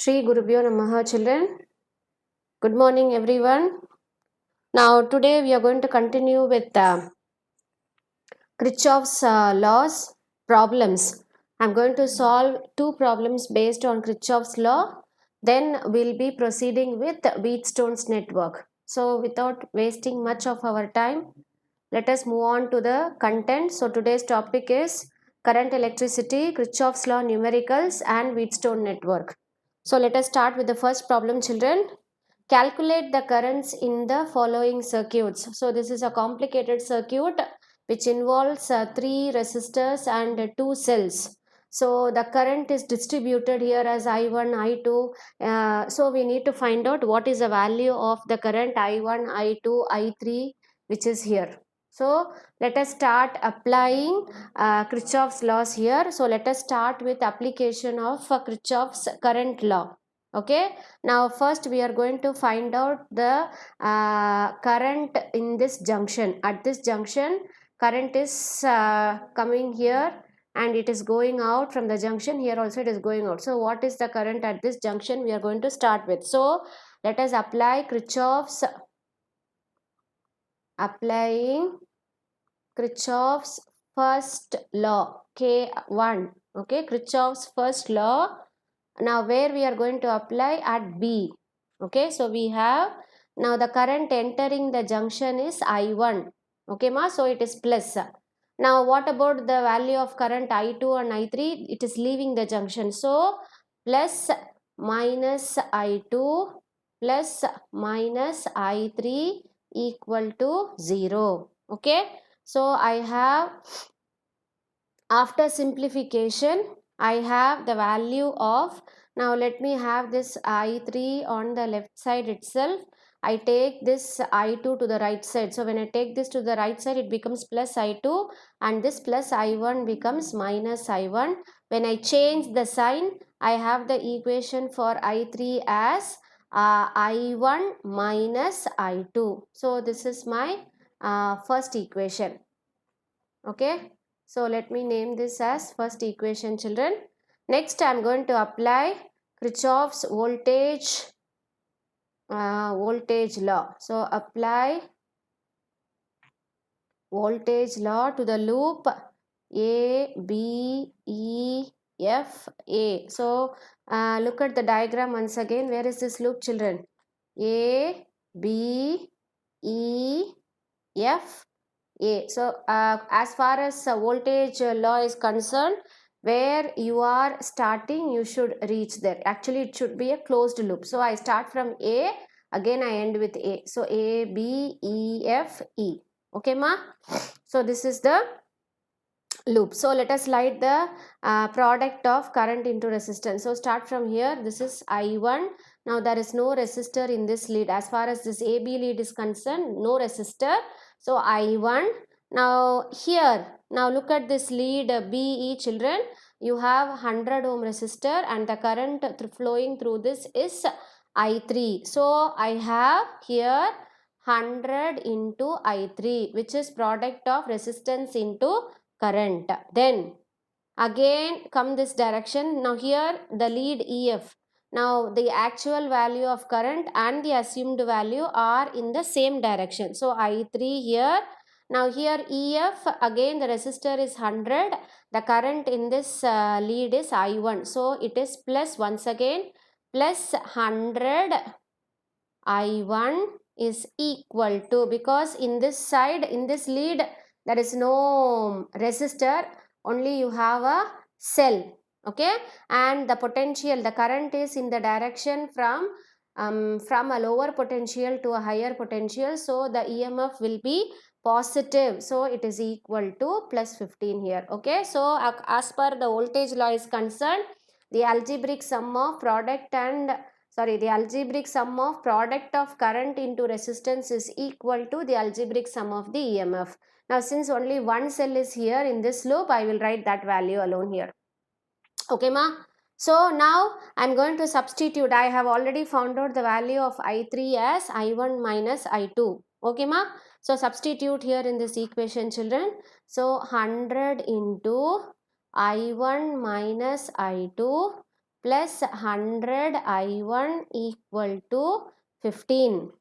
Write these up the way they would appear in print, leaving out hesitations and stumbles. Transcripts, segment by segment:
Shri Gurubhyo Namaha, children. Good morning, everyone. Now, today we are going to continue with Kirchhoff's laws problems. I'm going to solve two problems based on Kirchhoff's law. Then we'll be proceeding with Wheatstone's network. So, without wasting much of our time, let us move on to the content. So, today's topic is current electricity, Kirchhoff's law, numericals, and Wheatstone network. So, let us start with the first problem, children. Calculate the currents in the following circuits. So this is a complicated circuit which involves three resistors and two cells. So the current is distributed here as I1, I2. So we need to find out what is the value of the current I1, I2, I3 which is here. So let us start applying Kirchhoff's laws here. So let us start with application of Kirchhoff's current law. Okay, now first we are going to find out the current in this junction. At this junction, current is coming here and it is going out from the junction. Here also it is going out. So what is the current at this junction we are going to start with? So let us applying Kirchhoff's first law, K1. Okay, Kirchhoff's first law. Now where we are going to apply at B. Okay, so we have now the current entering the junction is I1. Okay, ma, so it is plus. Now what about the value of current I2 and I3? It is leaving the junction. So plus minus I2 plus minus I3 equal to 0. Okay, so I have, after simplification, I have the value of, now let me have this I3 on the left side itself. I take this I2 to the right side. So when I take this to the right side, it becomes plus I2 and this plus I1 becomes minus I1. When I change the sign, I have the equation for I3 as I1 minus I2. So this is my first equation. Okay. So let me name this as first equation, children. Next, I am going to apply Kirchhoff's voltage law. So apply voltage law to the loop A, B, E, F, A. So look at the diagram once again. Where is this loop, children? A, B, E, F, A. So as far as voltage law is concerned, where you are starting, you should reach there. Actually, it should be a closed loop. So I start from A, again I end with A. So A, B, E, F, E. Okay, ma? So this is the loop. So let us write the product of current into resistance. So start from here. This is I1. Now there is no resistor in this lead. As far as this AB lead is concerned, no resistor. So I1. Now here, now look at this lead BE, children. You have 100 ohm resistor and the current flowing through this is I3. So I have here 100 into I3, which is product of resistance into current. Then again come this direction. Now here the lead EF. Now the actual value of current and the assumed value are in the same direction. So I3 here. Now here EF, again the resistor is 100. The current in this lead is I1. So it is plus, once again, plus 100 I1 is equal to, because in this side, in this lead, there is no resistor, only you have a cell. Okay, and the potential, the current is in the direction from a lower potential to a higher potential. So the EMF will be positive. So it is equal to plus 15 here. Okay, so as per the voltage law is concerned, the algebraic sum of product of current into resistance is equal to the algebraic sum of the EMF. Now since only one cell is here in this loop, I will write that value alone here. Okay, ma? So now I am going to substitute. I have already found out the value of I3 as I1 minus I2. Okay, ma? So substitute here in this equation, children. So 100 into I1 minus I2 plus 100 I1 equal to 15.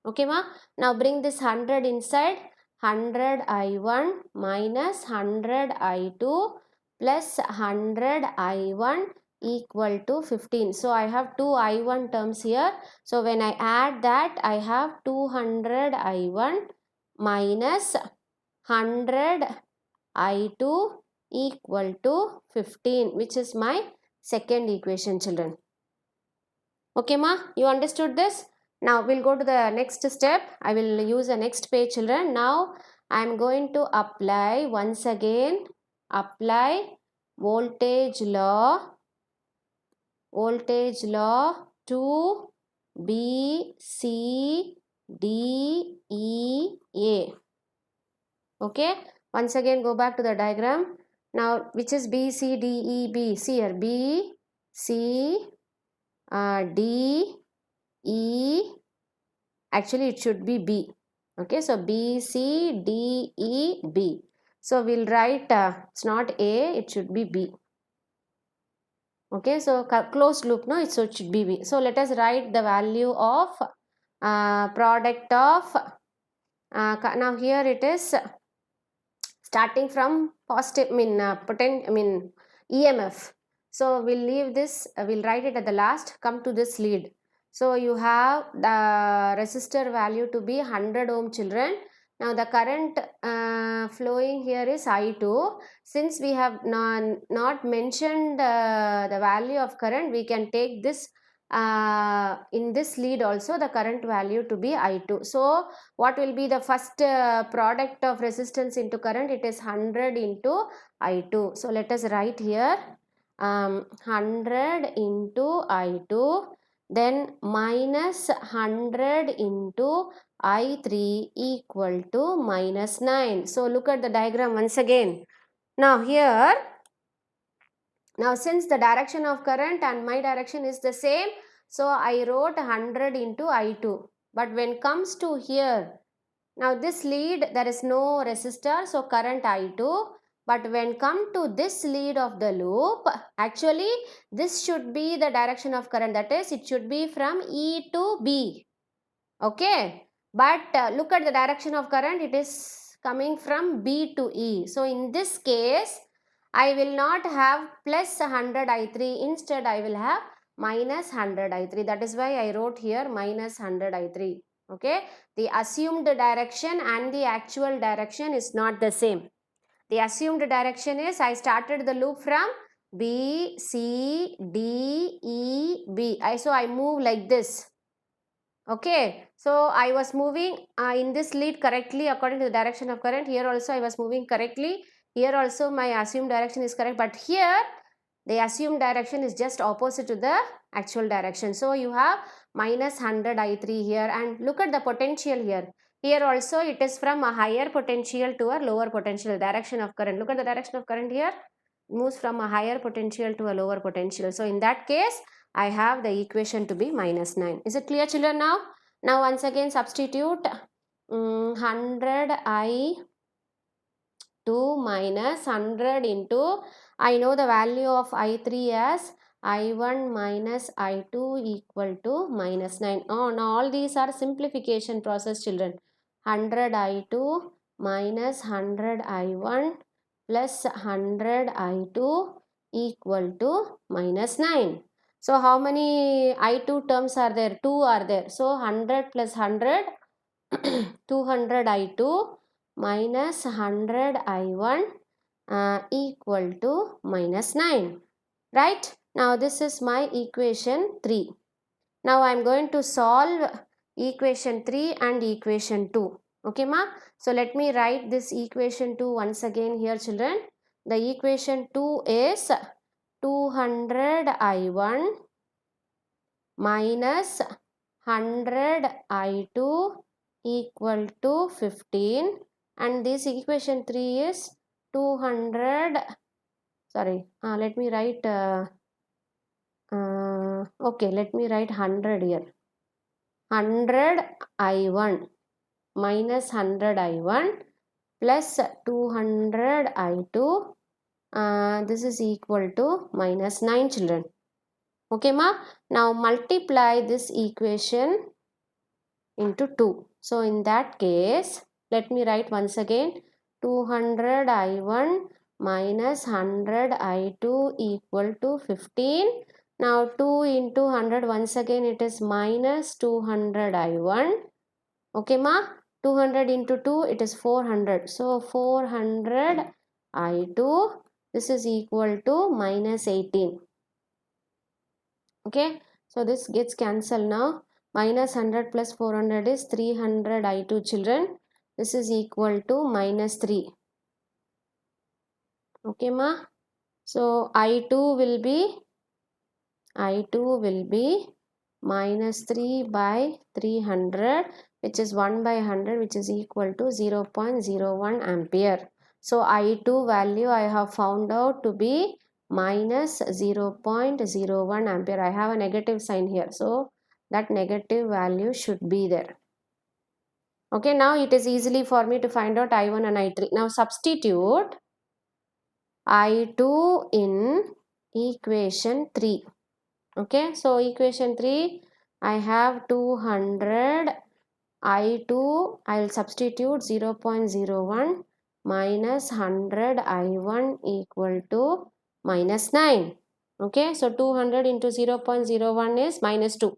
Okay ma? Now bring this 100 inside. 100 I1 minus 100 I2 plus 100 I1 equal to 15. So I have two I1 terms here. So when I add that, I have 200 I1 minus 100 I2 equal to 15, which is my second equation, children. Okay ma, you understood this? Now we'll go to the next step. I will use the next page, children. Now I am going to apply once again, apply voltage law to B, C, D, E, A. Okay, once again go back to the diagram. Now which is B, C, D, E, B? See here, B, C, D, E, actually it should be B. Okay, so B, C, D, E, B. So we'll write, it's not A, it should be B. Okay, so closed loop, no, so it should be B. So let us write the value of product of, now here it is starting from positive, EMF. So we'll leave this, we'll write it at the last, come to this lead. So you have the resistor value to be 100 ohm, children. Now the current flowing here is I2. Since we have not mentioned the value of current, we can take this in this lead also the current value to be I2. So what will be the first product of resistance into current? It is 100 into I2. So let us write here 100 into I2, then minus 100 into I3 equal to minus 9. So look at the diagram once again. Now here, now since the direction of current and my direction is the same, so I wrote 100 into I2. But when comes to here, now this lead, there is no resistor, so current I2. But when come to this lead of the loop, actually this should be the direction of current, that is it should be from E to B. Okay, but look at the direction of current, it is coming from B to E. So in this case, I will not have plus 100 I3, instead I will have minus 100 I3. That is why I wrote here minus 100 I3. Okay, the assumed direction and the actual direction is not the same. The assumed direction is I started the loop from B, C, D, E, B. So I move like this. Okay, so I was moving in this lead correctly according to the direction of current. Here also I was moving correctly. Here also my assumed direction is correct. But here the assumed direction is just opposite to the actual direction. So you have minus 100 I3 here, and look at the potential here. Here also it is from a higher potential to a lower potential, direction of current. Look at the direction of current here, moves from a higher potential to a lower potential. So in that case, I have the equation to be minus 9. Is it clear, children, now? Now once again substitute 100 I2 minus 100 into, I know the value of I3 as I1 minus I2 equal to minus 9. Oh, now all these are simplification process, children. 100 I2 minus 100 I1 plus 100 I2 equal to minus 9. So how many I2 terms are there? 2 are there. So 100 plus 100, 200 I2 minus 100 I1 equal to minus 9. Right? Now this is my equation 3. Now I am going to solve equation 3 and equation 2. Okay ma? So let me write this equation 2 once again here, children. The equation 2 is 200 I1 minus 100 I2 equal to 15, and this equation 3 is 200, sorry, let me write, okay, let me write 100 here. 100 I1 minus 100 I1 plus 200 I2, this is equal to minus 9, children. Okay ma? Now multiply this equation into 2. So in that case, let me write once again, 200 I1 minus 100 I2 equal to 15. Now 2 into 100, once again it is minus 200 I1. Okay ma? 200 into 2, it is 400. So 400 I2, this is equal to minus 18. Okay, so this gets cancelled now. Minus 100 plus 400 is 300 I2 children. This is equal to minus 3. Okay ma? So I2 will be minus 3 by 300, which is 1 by 100, which is equal to 0.01 ampere. So I2 value I have found out to be minus 0.01 ampere. I have a negative sign here, so that negative value should be there. Okay, now it is easily for me to find out I1 and I3. Now substitute I2 in equation 3. Okay, so equation 3, I have 200 I2, I will substitute 0.01 minus 100 I1 equal to minus 9. Okay, so 200 into 0.01 is minus 2.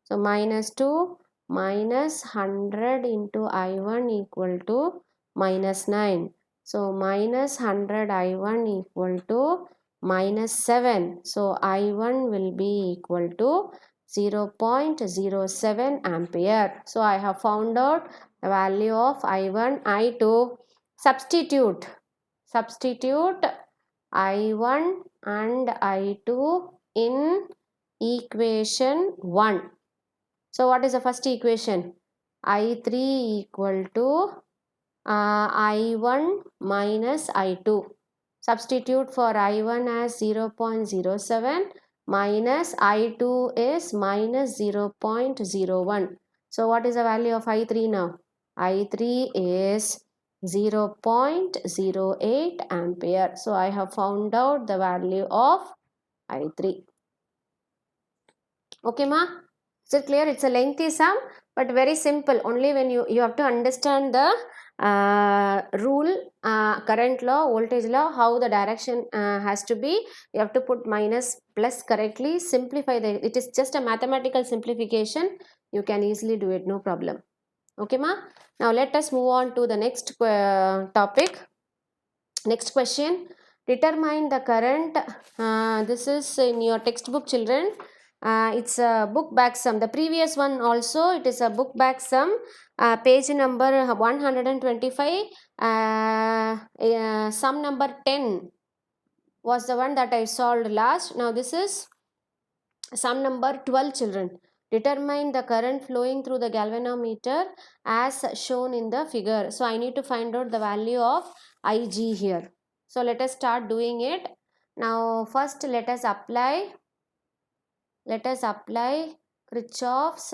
So minus 2 minus 100 into I1 equal to minus 9. So minus 100 I1 equal to minus 7. So I1 will be equal to 0.07 ampere. So I have found out the value of I1, I2. Substitute I1 and I2 in equation 1. So what is the first equation? I3 equal to I1 minus I2. Substitute for I1 as 0.07 minus I2 is minus 0.01. So what is the value of I3 now? I3 is 0.08 ampere. So I have found out the value of I3. Okay ma? Is it clear? It's a lengthy sum, but very simple. Only when you have to understand the rule, current law, voltage law, how the direction has to be. You have to put minus plus correctly. Simplify it is just a mathematical simplification. You can easily do it, no problem. Okay ma? Now let us move on to the next topic. Next question. Determine the current. This is in your textbook, children. It's a book back sum. The previous one also, it is a book back sum. Page number 125. Sum number 10 was the one that I solved last. Now this is sum number 12, children. Determine the current flowing through the galvanometer as shown in the figure. So I need to find out the value of Ig here. So let us start doing it. Now first let us apply Kirchhoff's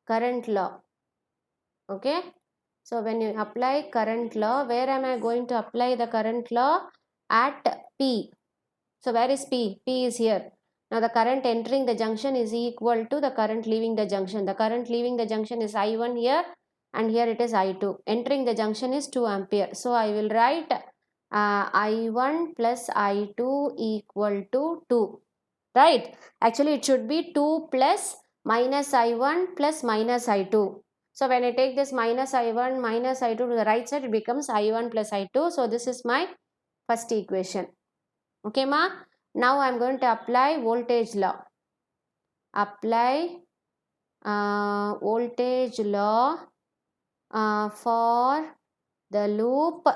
current law. Okay. So when you apply current law, where am I going to apply the current law? At P. So where is P? P is here. Now the current entering the junction is equal to the current leaving the junction. The current leaving the junction is I1 here, and here it is I2. Entering the junction is 2 ampere. So I will write I1 plus I2 equal to 2. Right? Actually it should be 2 plus minus I1 plus minus I2. So when I take this minus I1 minus I2 to the right side, it becomes I1 plus I2. So this is my first equation. Okay ma? Now I am going to apply voltage law. Apply voltage law for the loop.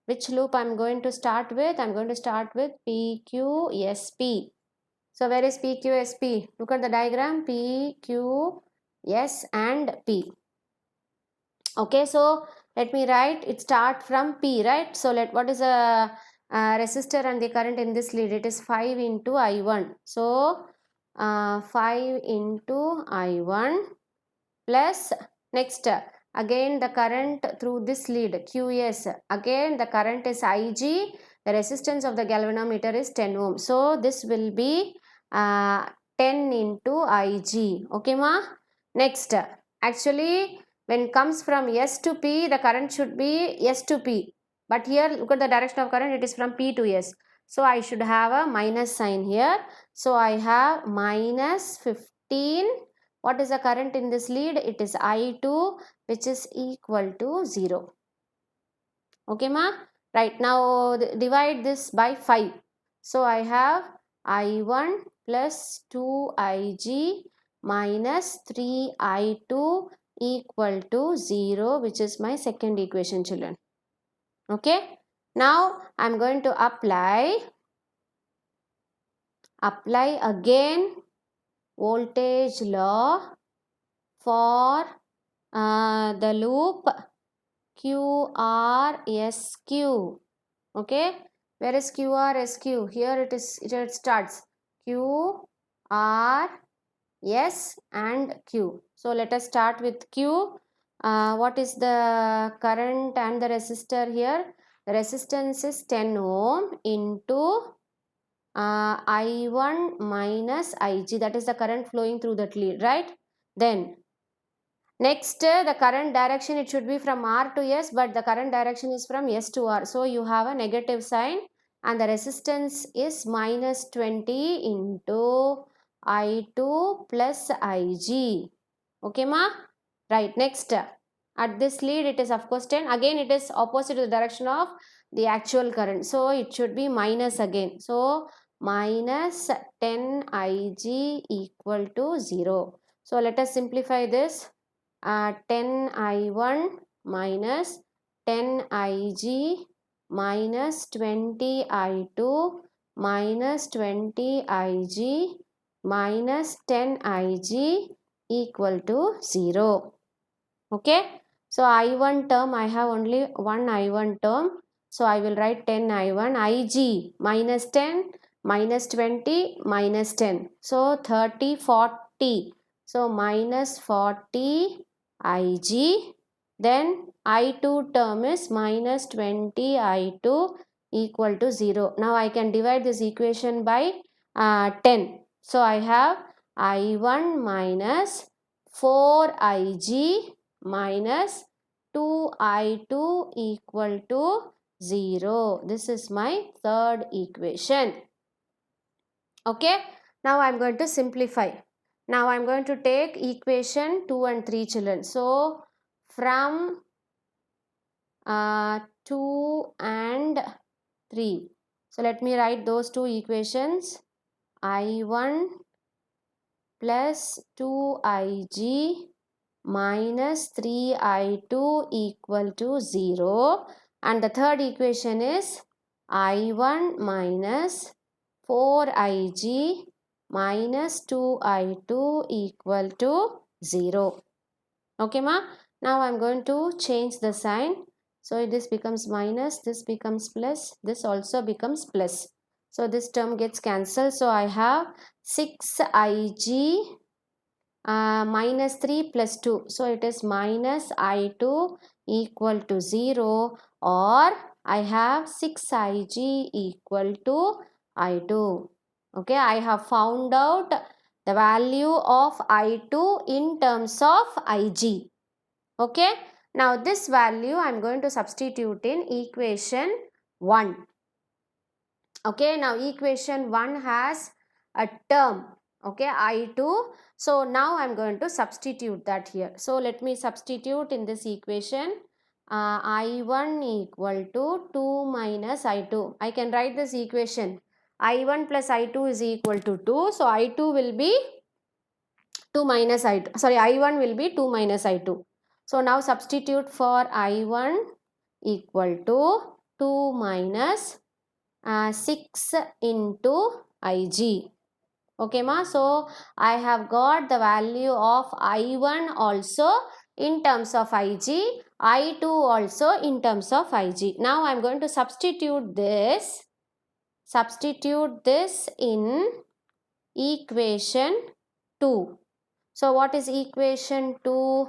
Which loop I am going to start with? I am going to start with PQSP. So where is PQSP? Look at the diagram. PQS and P. Okay, so let me write. It start from P, right? So what is the resistor and the current in this lead? It is 5 into I1. So 5 into I1 plus next again the current through this lead QS. Again the current is Ig The resistance of the galvanometer is 10 ohm. So this will be 10 into Ig. Okay, ma? Next, actually, when it comes from S to P, the current should be S to P. But here, look at the direction of current, it is from P to S. So I should have a minus sign here. So I have minus 15. What is the current in this lead? It is I2, which is equal to 0. Okay, ma? Right, now divide this by 5. So I have I1 plus 2Ig minus 3I2 equal to 0, which is my second equation, children. Okay, now I'm going to apply again voltage law for the loop QRSQ. Okay, where is QRSQ? Here it is. It starts QRS and Q. So let us start with Q. What is the current and the resistor here? The resistance is 10 ohm into I1 minus Ig. That is the current flowing through that lead, right? Then next, the current direction, it should be from R to S, but the current direction is from S to R. So you have a negative sign and the resistance is minus 20 into I2 plus Ig. Okay, ma? Right, next, at this lead, it is of course 10. Again, it is opposite to the direction of the actual current. So it should be minus again. So minus 10 Ig equal to 0. So let us simplify this. 10 I1 minus 10 Ig minus 20 I2 minus 20 Ig minus 10 Ig equal to 0. Okay, so I1 term, I have only one I1 term, so I will write 10 I1. Ig minus 10 minus 20 minus 10, so 30 40, so minus 40 Ig. Then I2 term is minus 20 I2 equal to 0. Now I can divide this equation by 10. So I have I1 minus 4Ig minus 2I2 equal to 0. This is my third equation. Okay, now I am going to simplify. Now I am going to take equation 2 and 3, children. So from 2 and 3. So let me write those two equations. I1 plus 2Ig minus 3I2 equal to 0. And the third equation is I1 minus 4Ig minus 2I2 equal to 0. Okay, ma? Now I am going to change the sign. So this becomes minus, this becomes plus, this also becomes plus. So this term gets cancelled. So I have 6Ig minus 3 plus 2. So it is minus I2 equal to 0, or I have 6Ig equal to I2. Okay, I have found out the value of I2 in terms of Ig. Okay, now this value I am going to substitute in equation 1. Okay, now equation 1 has a term, okay, I2. So now I am going to substitute that here. So let me substitute in this equation. I1 equal to 2 minus I2. I can write this equation. I1 plus I2 is equal to 2. So I2 will be 2 minus I2. Sorry, I1 will be 2 minus I2. So now substitute for I1 equal to 2 minus 6 into Ig. Okay, ma? So I have got the value of I1 also in terms of Ig, I2 also in terms of Ig. Now I am going to substitute this in equation 2. So what is equation 2?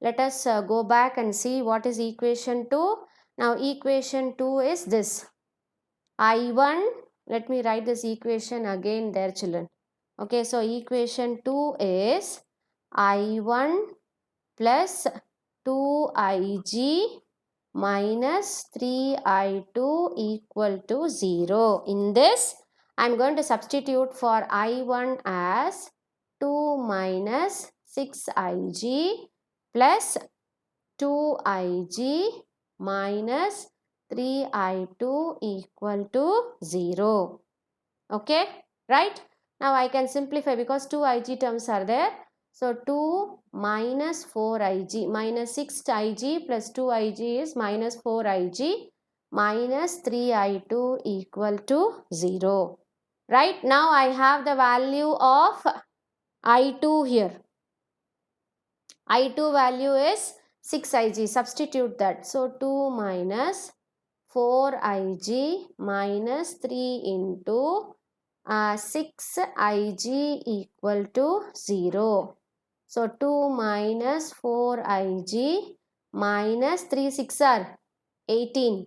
Let us go back and see what is equation 2. Now equation 2 is this. I1, let me write this equation again there, children. Okay, so equation 2 is I1 plus 2IG minus 3I2 equal to 0. In this, I am going to substitute for I1 as 2 minus 6IG plus 2IG minus 3I2 equal to 0. Okay, right? Now I can simplify because 2IG terms are there. So 2 minus 4IG minus 6IG plus 2IG is minus 4IG minus 3I2 equal to 0. Right? Now I have the value of I2 here. I2 value is 6IG. Substitute that. So 2 minus 4IG minus 3 into 6IG equal to 0. So 2 minus 4IG minus 3 6 are 18.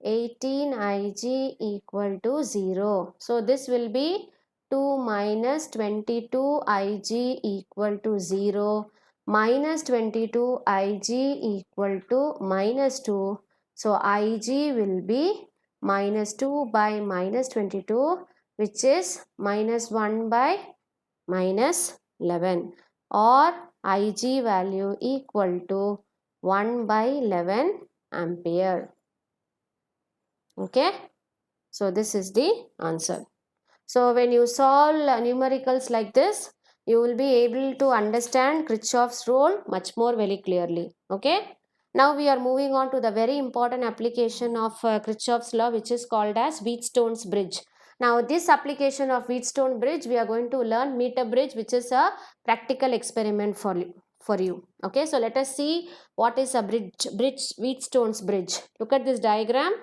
18IG equal to 0. So this will be 2 minus 22IG equal to 0 minus 22IG equal to minus 2. So Ig will be minus 2 by minus 22, which is minus 1 by minus 11, or Ig value equal to 1 by 11 ampere. Okay, so this is the answer. So when you solve numericals like this, you will be able to understand Kirchhoff's rule much more very clearly. Okay. Now we are moving on to the very important application of Kirchhoff's law, which is called as Wheatstone's bridge. Now this application of Wheatstone bridge, we are going to learn meter bridge, which is a practical experiment for you. Okay, so let us see what is a Wheatstone's bridge. Look at this diagram.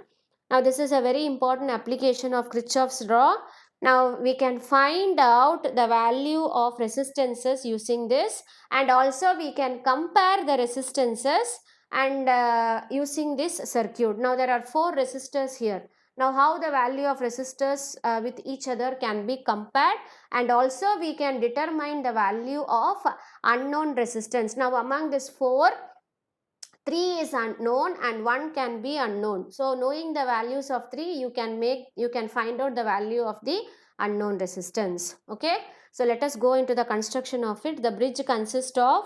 Now this is a very important application of Kirchhoff's law. Now we can find out the value of resistances using this, and also we can compare the resistances and using this circuit. Now there are 4 resistors here. Now how the value of resistors with each other can be compared, and also we can determine the value of unknown resistance. Now among these 4, 3 is unknown and 1 can be unknown. So knowing the values of 3, you can find out the value of the unknown resistance. Okay, so let us go into the construction of it. The bridge consists of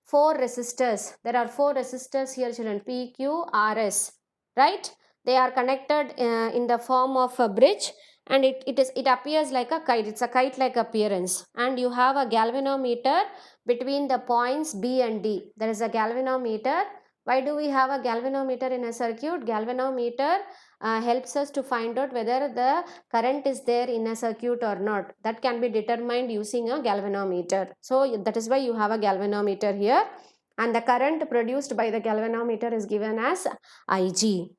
4 resistors. There are 4 resistors here, children. P, Q, R, S, right? They are connected in the form of a bridge, and it appears like a kite. It's a kite like appearance, and you have a galvanometer between the points B and D. There is a galvanometer. Why do we have a galvanometer in a circuit? Galvanometer helps us to find out whether the current is there in a circuit or not. That can be determined using a galvanometer. So that is why you have a galvanometer here, and the current produced by the galvanometer is given as Ig.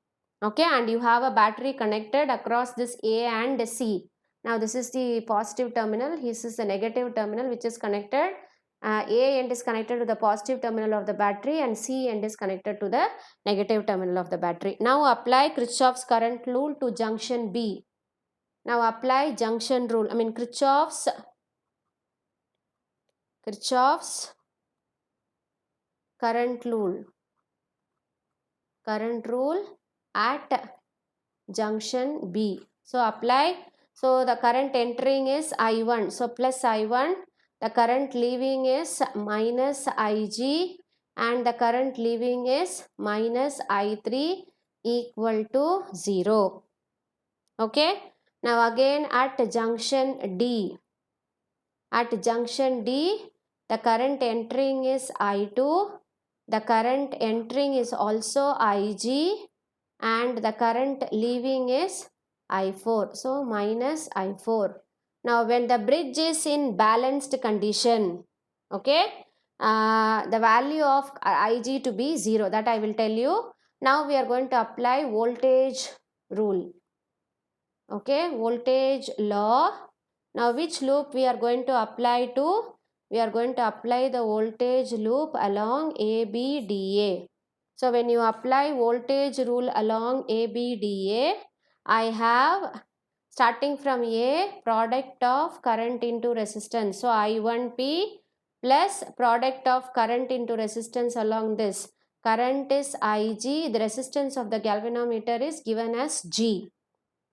Okay, and you have a battery connected across this A and C. Now this is the positive terminal, this is the negative terminal which is connected. A end is connected to the positive terminal of the battery, and C end is connected to the negative terminal of the battery. Now apply Kirchhoff's current rule to junction B. Now apply junction rule, Kirchhoff's current rule at junction B. So apply. So the current entering is I1. So plus I1. The current leaving is minus Ig, and the current leaving is minus I3 equal to 0. Okay. Now again at junction D. At junction D, the current entering is I2. The current entering is also Ig, and the current leaving is I4. So minus I4. Now when the bridge is in balanced condition, okay, the value of Ig to be 0, that I will tell you. Now we are going to apply voltage rule. Okay, voltage law. Now which loop we are going to apply to? We are going to apply the voltage loop along ABDA. So when you apply voltage rule along ABDA, I have starting from A, product of current into resistance. So I1P plus product of current into resistance along this. Current is Ig, the resistance of the galvanometer is given as G.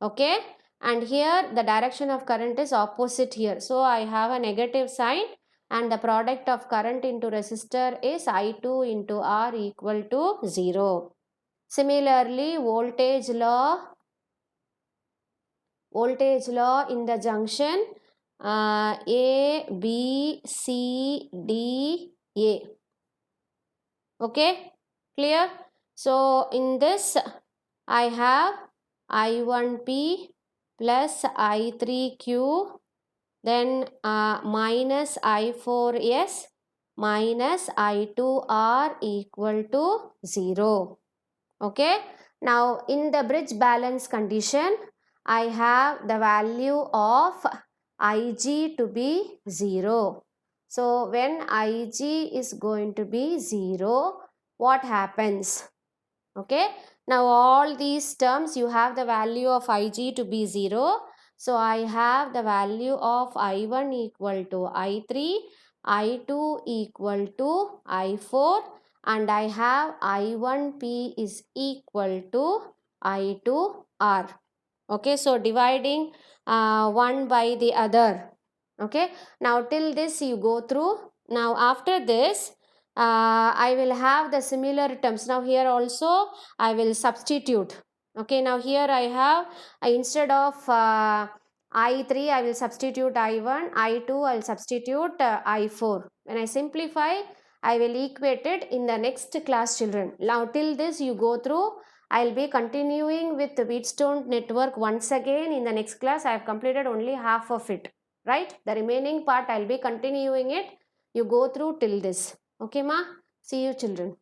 Okay, and here the direction of current is opposite here. So I have a negative sign, and the product of current into resistor is I2 into R equal to 0. Similarly, voltage law in the junction A, B, C, D, A. Okay, clear? So in this I have I1P plus I3Q, then minus I4S minus I2R equal to 0. Okay, now in the bridge balance condition, I have the value of Ig to be 0. So when Ig is going to be 0, what happens? Okay, now all these terms you have the value of Ig to be 0. So I have the value of I1 equal to I3, I2 equal to I4, and I have I1P is equal to I2R. Okay, so dividing one by the other. Okay, now till this you go through. Now after this I will have the similar terms. Now here also I will substitute. Okay, now here I have instead of I3 I will substitute I1, I2 I will substitute I4. When I simplify, I will equate it in the next class, children. Now till this you go through. I will be continuing with the Wheatstone network once again in the next class. I have completed only half of it, right? The remaining part I will be continuing it. You go through till this. Okay, ma? See you, children.